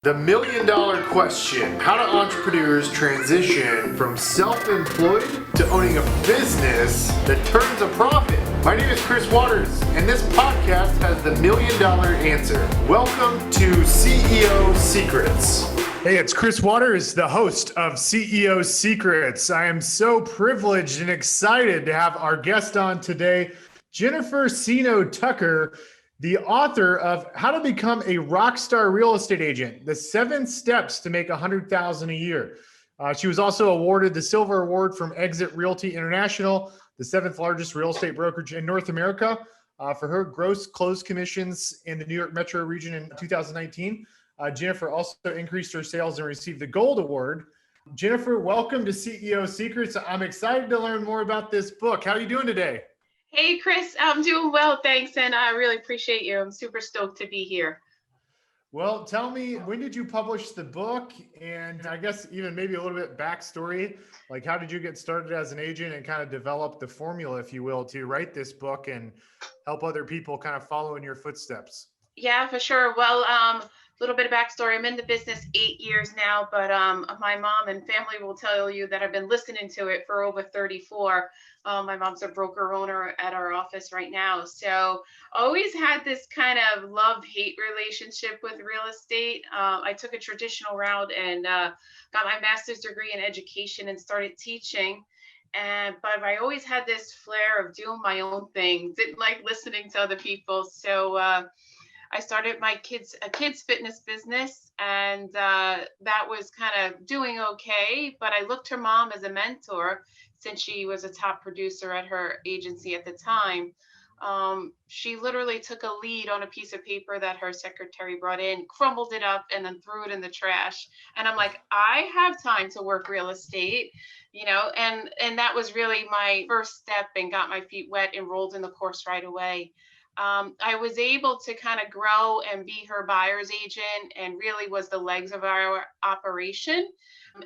The million dollar question: how do entrepreneurs transition from self-employed to owning a business that turns a profit? My name is Chris Waters, and this podcast has the million dollar answer. Welcome to CEO Secrets. Hey, it's Chris Waters, the host of CEO Secrets. I am so privileged and excited to have our guest on today, Jennifer Seeno Tucker, the author of How to Become a Rockstar Real Estate Agent, the 7 Steps to Make $100,000 a Year. She was also awarded the Silver Award from Exit Realty International, the 7th largest real estate brokerage in North America, for her gross closed commissions in the New York metro region in 2019. Jennifer also increased her sales and received the Gold Award. Jennifer, welcome to CEO Secrets. I'm excited to learn more about this book. How are you doing today? Hey, Chris, I'm doing well, thanks, and I really appreciate you. I'm super stoked to be here. Well, tell me, when did you publish the book? And I guess even maybe a little bit backstory, like how did you get started as an agent and kind of develop the formula, if you will, to write this book and help other people kind of follow in your footsteps? Yeah, for sure. Well, little bit of backstory. I'm in the business 8 years now, but my mom and family will tell you that I've been listening to it for over 34. My mom's a broker owner at our office right now. So always had this kind of love-hate relationship with real estate. I took a traditional route and got my master's degree in education and started teaching. But I always had this flair of doing my own thing, didn't like listening to other people. So I started my kids fitness business, and that was kind of doing okay. But I looked her mom as a mentor since she was a top producer at her agency at the time. She literally took a lead on a piece of paper that her secretary brought in, crumbled it up, and then threw it in the trash. And I'm like, I have time to work real estate, and that was really my first step and got my feet wet, enrolled in the course right away. I was able to kind of grow and be her buyer's agent and really was the legs of our operation,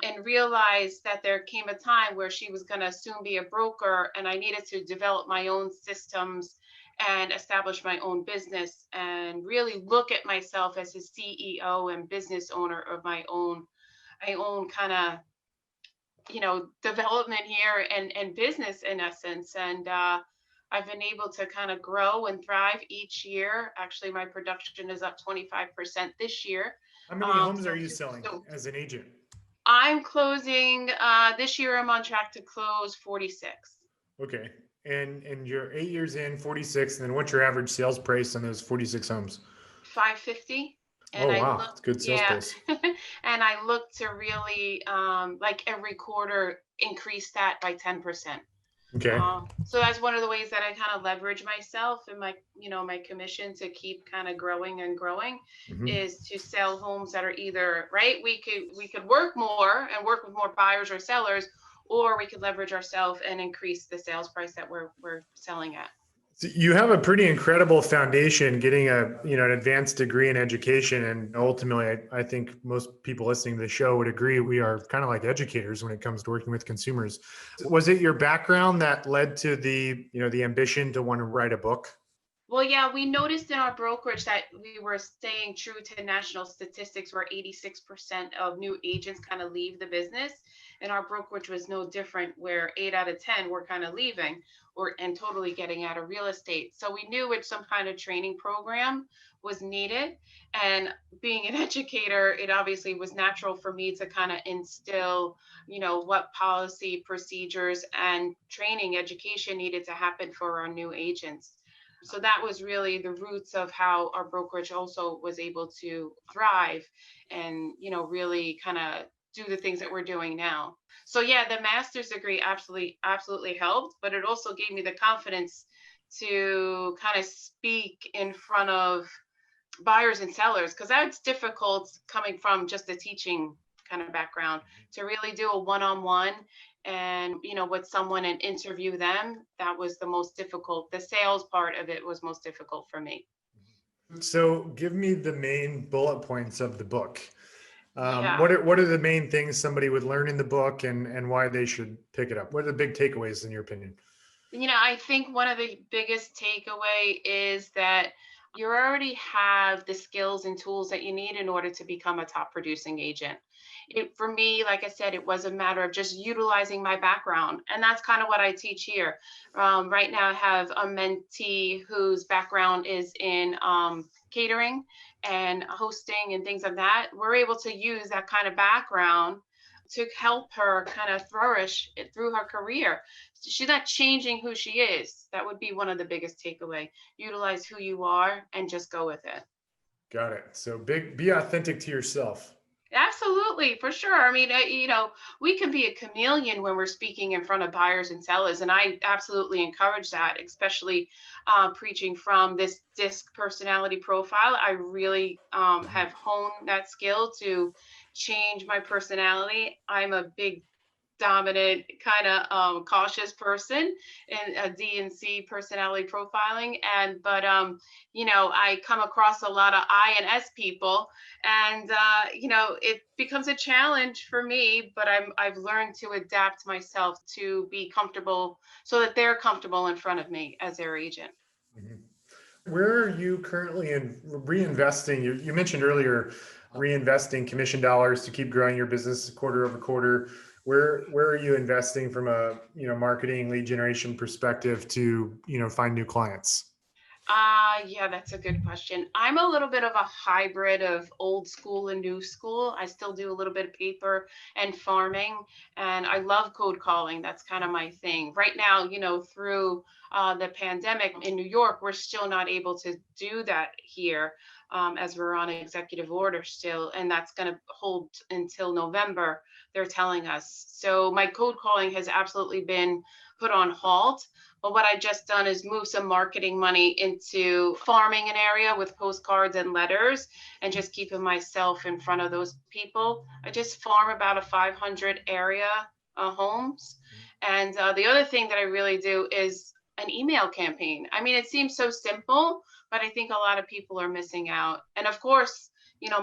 and realized that there came a time where she was going to soon be a broker and I needed to develop my own systems and establish my own business and really look at myself as a CEO and business owner of my own kind of development here and business in essence. And I've been able to kind of grow and thrive each year. Actually, my production is up 25% this year. How many homes are you selling as an agent? I'm closing this year. I'm on track to close 46. Okay. And you're 8 years in, 46. And then what's your average sales price on those 46 homes? 550. And wow. It's good sales price. And I look to really like every quarter increase that by 10%. Okay. So that's one of the ways that I kind of leverage myself and my commission to keep kind of growing and growing is to sell homes that are either right. We could work more and work with more buyers or sellers, or we could leverage ourselves and increase the sales price that we're selling at. So you have a pretty incredible foundation, getting an advanced degree in education, and ultimately, I think most people listening to the show would agree we are kind of like educators when it comes to working with consumers. Was it your background that led to the ambition to want to write a book? Well, yeah, we noticed in our brokerage that we were staying true to national statistics where 86% of new agents kind of leave the business. And our brokerage was no different, where 8 out of 10 were kind of leaving and totally getting out of real estate. So we knew some kind of training program was needed. And being an educator, it obviously was natural for me to kind of instill, what policy, procedures, and training education needed to happen for our new agents. So that was really the roots of how our brokerage also was able to thrive and, really kind of do the things that we're doing now. So yeah, the master's degree absolutely helped, but it also gave me the confidence to kind of speak in front of buyers and sellers, because that's difficult coming from just a teaching kind of background, to really do a one-on-one and with someone and interview them. That was the most difficult. The sales part of it was most difficult for me. So give me the main bullet points of the book. What are the main things somebody would learn in the book and why they should pick it up? What are the big takeaways in your opinion? I think one of the biggest takeaway is that You already have the skills and tools that you need in order to become a top producing agent. For me, like I said, it was a matter of just utilizing my background. And that's kind of what I teach here. Right now, I have a mentee whose background is in catering and hosting and things like that. We're able to use that kind of background to help her kind of flourish through her career. She's not changing who she is. That would be one of the biggest takeaway. Utilize who you are and just go with it. Got it. So be authentic to yourself. Absolutely, for sure. I mean, we can be a chameleon when we're speaking in front of buyers and sellers, and I absolutely encourage that, especially preaching from this DISC personality profile. I really have honed that skill to change my personality. I'm a big dominant kind of cautious person in a D&C personality profiling, and I come across a lot of I and S people, and it becomes a challenge for me, but I've learned to adapt myself to be comfortable so that they're comfortable in front of me as their agent. Mhm. Where are you currently in reinvesting? You mentioned earlier reinvesting commission dollars to keep growing your business quarter over quarter. Where are you investing from a marketing lead generation perspective to find new clients? Yeah, that's a good question. I'm a little bit of a hybrid of old school and new school. I still do a little bit of paper and farming, and I love cold calling. That's kind of my thing. Right now, through the pandemic in New York, we're still not able to do that here, as we're on an executive order still, and that's going to hold until November, they're telling us. So my cold calling has absolutely been put on halt. But what I just done is move some marketing money into farming an area with postcards and letters and just keeping myself in front of those people. I just farm about a 500 area homes. And the other thing that I really do is an email campaign. I mean, it seems so simple, but I think a lot of people are missing out. And of course,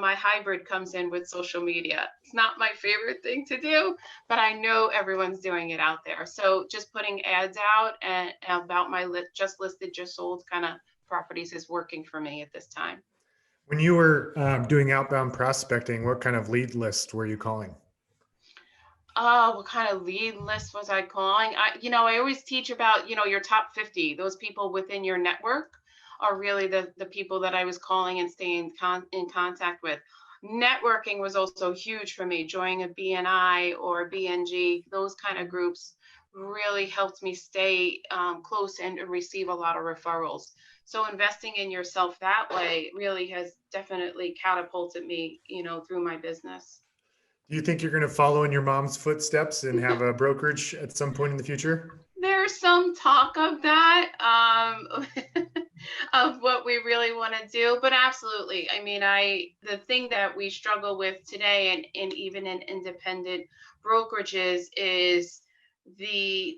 my hybrid comes in with social media. It's not my favorite thing to do, but I know everyone's doing it out there. So just putting ads out and about my just listed, just sold kind of properties is working for me at this time. When you were doing outbound prospecting, what kind of lead list were you calling? Oh, what kind of lead list was I calling? I always teach about, your top 50. Those people within your network are really the people that I was calling and staying in contact with. Networking was also huge for me. Joining a BNI or BNG, those kind of groups really helped me stay close and receive a lot of referrals. So investing in yourself that way really has definitely catapulted me, through my business. Do you think you're going to follow in your mom's footsteps and have a brokerage at some point in the future? There's some talk of that, of what we really want to do, but absolutely. I mean, the thing that we struggle with today, and even in independent brokerages, is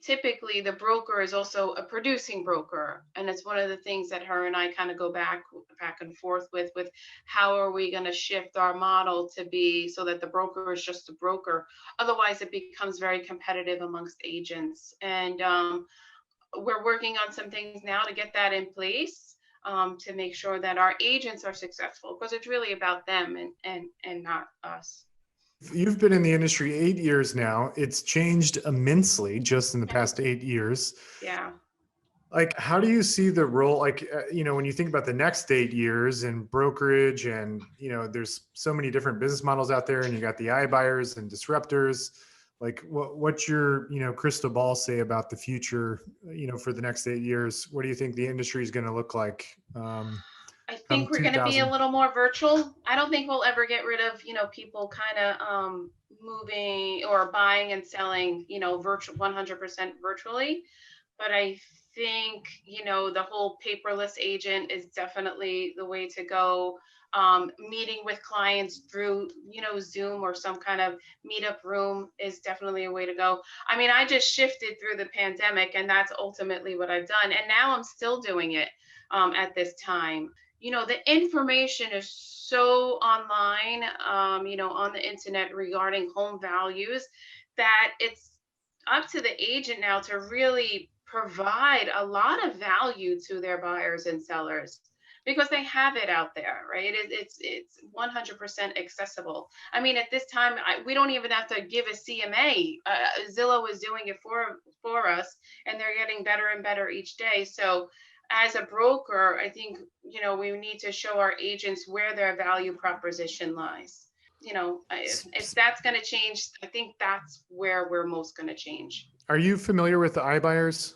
typically the broker is also a producing broker, and it's one of the things that her and I kind of go back and forth with how are we going to shift our model to be so that the broker is just a broker. Otherwise it becomes very competitive amongst agents, and we're working on some things now to get that in place, to make sure that our agents are successful, because it's really about them and not us. You've been in the industry 8 years now. It's changed immensely just in the Yeah. past 8 years. Yeah. Like, how do you see the role? Like, when you think about the next 8 years in brokerage, and there's so many different business models out there, and you got the iBuyers and disruptors. Like, what's your crystal ball say about the future? For the next 8 years, what do you think the industry is going to look like? I think Come we're going to be a 2000. little more virtual. I don't think we'll ever get rid of, people kind of moving or buying and selling, virtual 100% virtually. But I think, the whole paperless agent is definitely the way to go. Meeting with clients through, Zoom or some kind of meetup room is definitely a way to go. I mean, I just shifted through the pandemic, and that's ultimately what I've done. And now I'm still doing it at this time. The information is so online, on the internet regarding home values, that it's up to the agent now to really provide a lot of value to their buyers and sellers. because they have it out there, right? It's 100% accessible. I mean, at this time, we don't even have to give a CMA. Zillow is doing it for us, and they're getting better and better each day. So, as a broker, I think we need to show our agents where their value proposition lies. If that's going to change, I think that's where we're most going to change. Are you familiar with the iBuyers?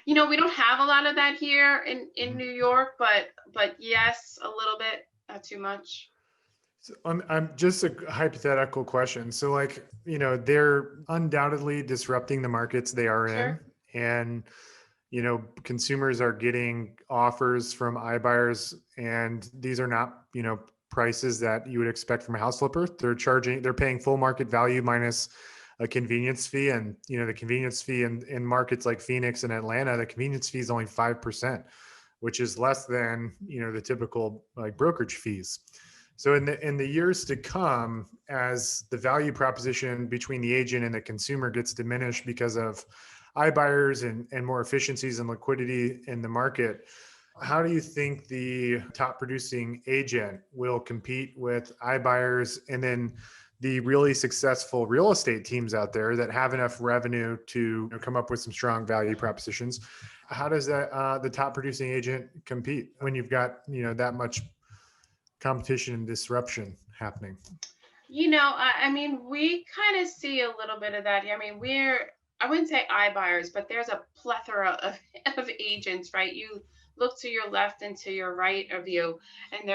We don't have a lot of that here in Mhm. New York, but yes, a little bit, not too much. So I'm just a hypothetical question. So like, they're undoubtedly disrupting the markets they are in. Sure. And, consumers are getting offers from iBuyers, and these are not, prices that you would expect from a house flipper. They're paying full market value minus a convenience fee. And, the convenience fee in markets like Phoenix and Atlanta, the convenience fee is only 5%, which is less than, the typical like brokerage fees. So in the years to come, as the value proposition between the agent and the consumer gets diminished because of iBuyers and more efficiencies and liquidity in the market, how do you think the top producing agent will compete with iBuyers and then the really successful real estate teams out there that have enough revenue to come up with some strong value propositions? How does the top producing agent compete when you've got that much competition and disruption happening? I mean, we kind of see a little bit of that. I mean, I wouldn't say iBuyers, but there's a plethora of agents, right? You look to your left and to your right of you, and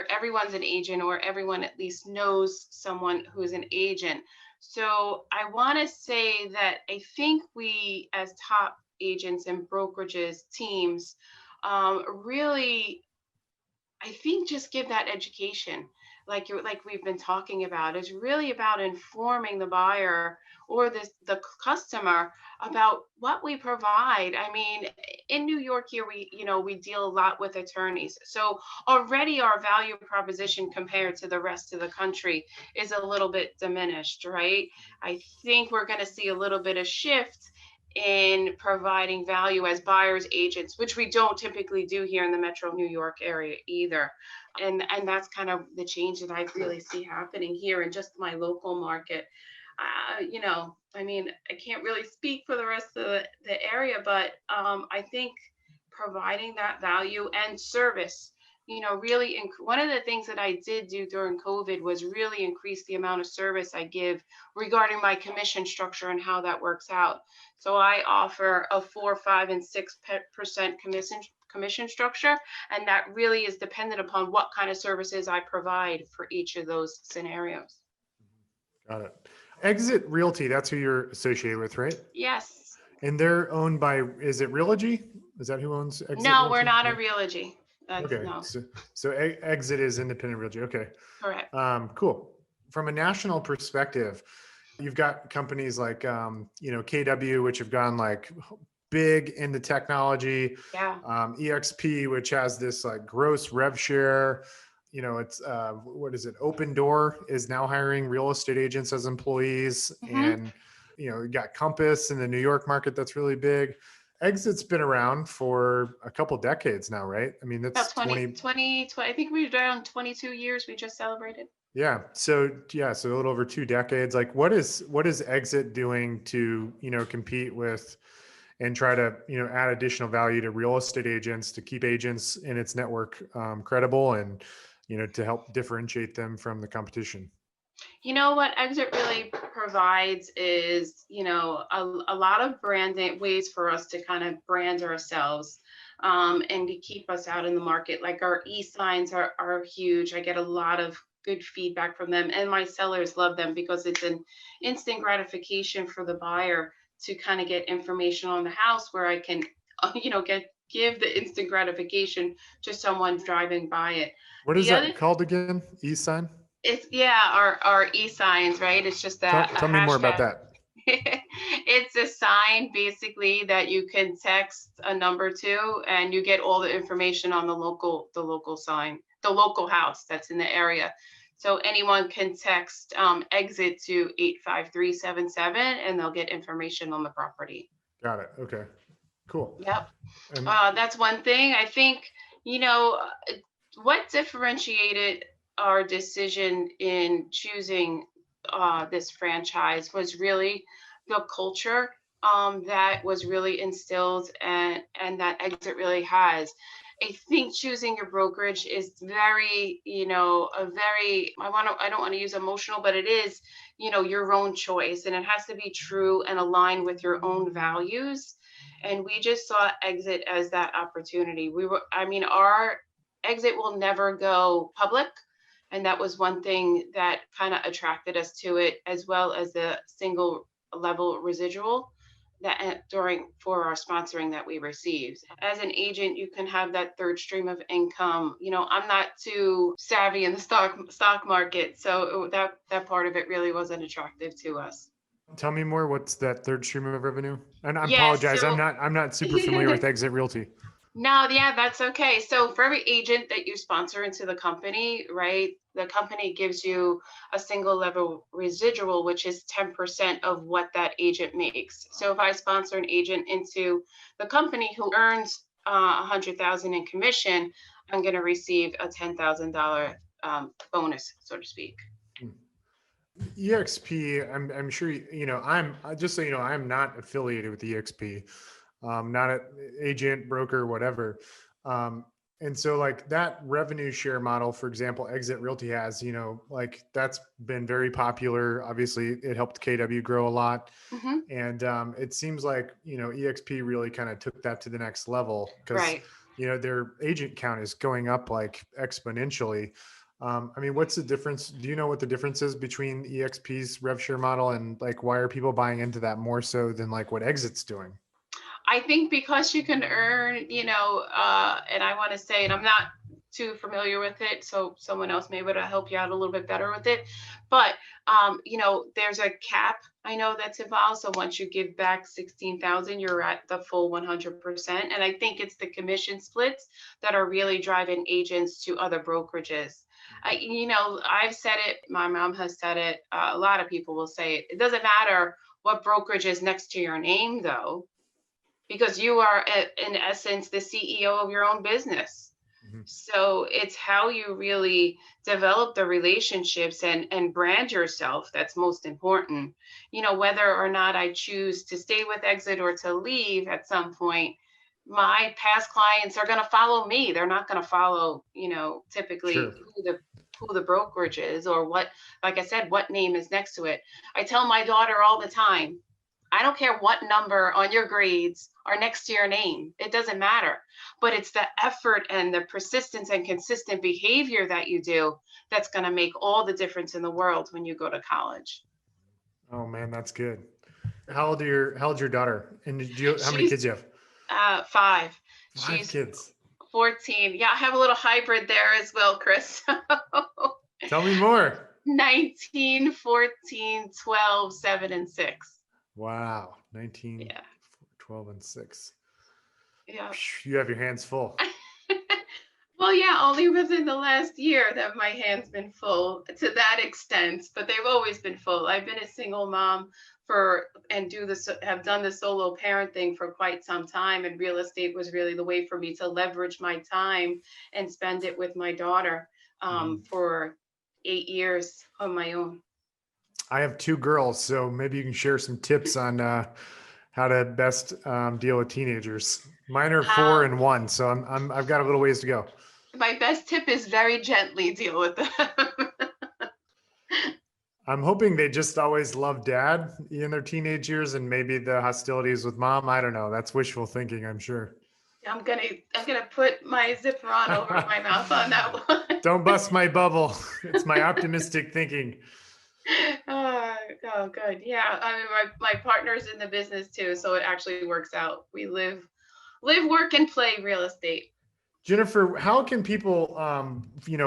everyone's an agent, or everyone at least knows someone who is an agent. So I want to say that I think we, as top agents and brokerages teams, really, I think, just give that education, like we've been talking about. Is really about informing the buyer or the customer about what we provide. I mean, in New York here, we deal a lot with attorneys, so already our value proposition compared to the rest of the country is a little bit diminished, right? I think we're going to see a little bit of shift in providing value as buyers agents, which we don't typically do here in the metro New York area either. And that's kind of the change that I really see happening here in just my local market. I mean, I can't really speak for the rest of the area, but I think providing that value and service, really one of the things that I did do during COVID was really increase the amount of service I give regarding my commission structure and how that works out. So I offer a 4, 5, and 6% commission structure, and that really is dependent upon what kind of services I provide for each of those scenarios. Got it. Exit Realty, that's who you're associated with, right? Yes. And they're owned by, is it Realogy? Is that who owns Exit No, Realty? we're not a Realogy. Okay. No. So Exit is independent Realty. Okay. Correct. Cool. From a national perspective, you've got companies like, KW, which have gone like big into technology. Yeah. EXP, which has this like gross rev share. It's what is it? Open Door is now hiring real estate agents as employees, Mm-hmm. and you got Compass in the New York market that's really big. Exit's been around for a couple decades now, right? I mean, that's About 20, I think we're around 22 years we just celebrated. Yeah. So a little over 2 decades. Like, what is Exit doing to compete with and try to add additional value to real estate agents to keep agents in its network credible and to help differentiate them from the competition? What Exit really provides is, a lot of branding ways for us to kind of brand ourselves, and to keep us out in the market. Like our e-signs are huge. I get a lot of good feedback from them, and my sellers love them because it's an instant gratification for the buyer to kind of get information on the house where I can, give the instant gratification to someone driving by it. What is The other that called again? E-sign? It's, yeah, our e-signs, right? It's just a Tell me more about hashtag. that. It's a sign basically that you can text a number to, and you get all the information on the local sign, the local house that's in the area. So anyone can text exit to 85377, and they'll get information on the property. Got it. Okay. Cool. Yep. And That's one thing. I think, You know, what differentiated our decision in choosing this franchise was really the culture that was really instilled and that Exit really has. I think choosing your brokerage is very, a very, I don't want to use emotional, but it is, your own choice, and it has to be true and aligned with your own values. And we just saw Exit as that opportunity. Our Exit will never go public. And that was one thing that kind of attracted us to it, as well as the single level residual that for our sponsoring that we received. As an agent, you can have that third stream of income. I'm not too savvy in the stock market, so that part of it really wasn't attractive to us. Tell me more. What's that third stream of revenue? And I Yes, apologize. so I'm not super familiar with Exit Realty. no, yeah, that's okay. So for every agent that you sponsor into the company, right, the company gives you a single level residual, which is 10% of what that agent makes. So if I sponsor an agent into the company who earns 100,000 in commission, I'm going to receive a $10,000 bonus, so to speak. EXP, I'm sure, I'm just so you know, I'm not affiliated with EXP, not an agent, broker, whatever. And so like that revenue share model, for example, Exit Realty has, like that's been very popular. Obviously it helped KW grow a lot. Mm-hmm. And it seems like, EXP really kind of took that to the next level because, Right. their agent count is going up like exponentially. What's the difference? Do you know what the difference is between EXP's rev share model and like, why are people buying into that more so than like what Exit's doing? I think because you can earn, and I want to say, and I'm not too familiar with it, so someone else may be able to help you out a little bit better with it. But, there's a cap I know that's involved. So once you give back 16,000, you're at the full 100%. And I think it's the commission splits that are really driving agents to other brokerages. I've said it, my mom has said it, a lot of people will say it. It doesn't matter what brokerage is next to your name, though, because you are in essence the CEO of your own business. Mm-hmm. So it's how you really develop the relationships and brand yourself that's most important. Whether or not I choose to stay with Exit or to leave at some point, my past clients are going to follow me. They're not going to follow, typically Sure. who the brokerage is or what, like I said, what name is next to it. I tell my daughter all the time, I don't care what number on your grades are next to your name. It doesn't matter. But it's the effort and the persistence and consistent behavior that you do that's going to make all the difference in the world when you go to college. Oh man, that's good. How old's your daughter? And how many kids do you have? 5. 5 She's kids. 14. Yeah, I have a little hybrid there as well, Chris. Tell me more. 19, 14, 12, 7, and 6. Wow. 19, Yeah. 12, and 6. Yeah. You have your hands full. Well, yeah, only within the last year that my hands been full to that extent, but they've always been full. I've been a single mom have done the solo parent thing for quite some time, and real estate was really the way for me to leverage my time and spend it with my daughter for 8 years on my own. I have 2 girls, so maybe you can share some tips on how to best deal with teenagers. Mine are 4 and 1, so I've got a little ways to go. My best tip is very gently deal with them. I'm hoping they just always love dad in their teenage years, and maybe the hostilities with mom. I don't know. That's wishful thinking, I'm sure. I'm gonna put my zipper on over my mouth on that one. Don't bust my bubble. It's my optimistic thinking. Oh, good. Yeah, I mean, my partner's in the business too, so it actually works out. We live, work, and play real estate. Jennifer, how can people,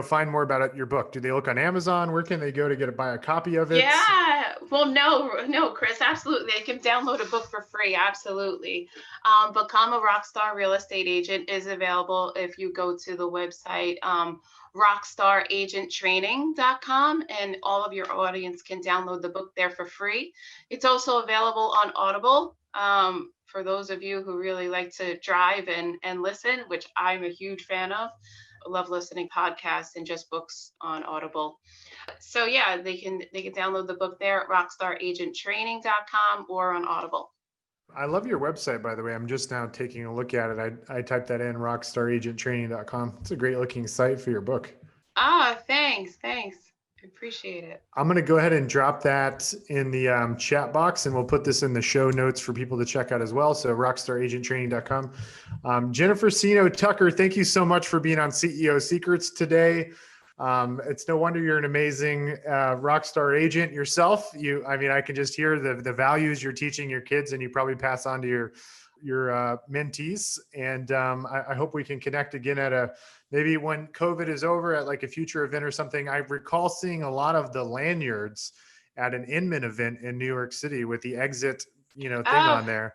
find more about your book? Do they look on Amazon? Where can they go to buy a copy of it? Yeah, well, no, Chris, absolutely. They can download a book for free. Absolutely. Become a Rockstar Real Estate Agent is available if you go to the website, rockstaragenttraining.com, and all of your audience can download the book there for free. It's also available on Audible. For those of you who really like to drive and listen, which I'm a huge fan of. I love listening podcasts and just books on Audible. So yeah, they can download the book there at rockstaragenttraining.com or on Audible. I love your website, by the way. I'm just now taking a look at it. I typed that in, rockstaragenttraining.com. It's a great looking site for your book. Thanks. I appreciate it. I'm going to go ahead and drop that in the chat box, and we'll put this in the show notes for people to check out as well. So rockstaragenttraining.com. Jennifer Seeno Tucker, thank you so much for being on CEO Secrets today. It's no wonder you're an amazing rockstar agent yourself. I can just hear the values you're teaching your kids, and you probably pass on to your mentees. And I hope we can connect again at maybe when COVID is over, at like a future event or something. I recall seeing a lot of the lanyards at an Inman event in New York City with the Exit, thing on there.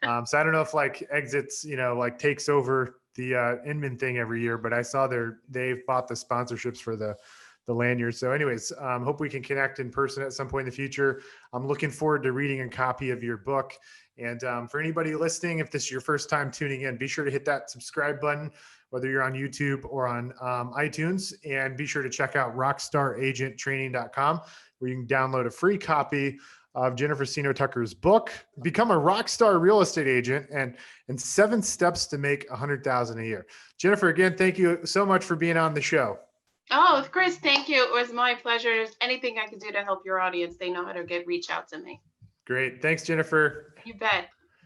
So I don't know if like Exits, like takes over the Inman thing every year, but I saw they've bought the sponsorships for the lanyard. So anyways, hope we can connect in person at some point in the future. I'm looking forward to reading a copy of your book. And for anybody listening, if this is your first time tuning in, be sure to hit that subscribe button, whether you're on YouTube or on iTunes, and be sure to check out rockstaragenttraining.com, where you can download a free copy of Jennifer Seeno Tucker's book, Become a Rockstar Real Estate Agent, and 7 Steps to Make $100,000 a Year. Jennifer, again, thank you so much for being on the show. Oh, Chris, thank you. It was my pleasure. If there's anything I can do to help your audience, they know how to reach out to me. Great. Thanks, Jennifer. You bet.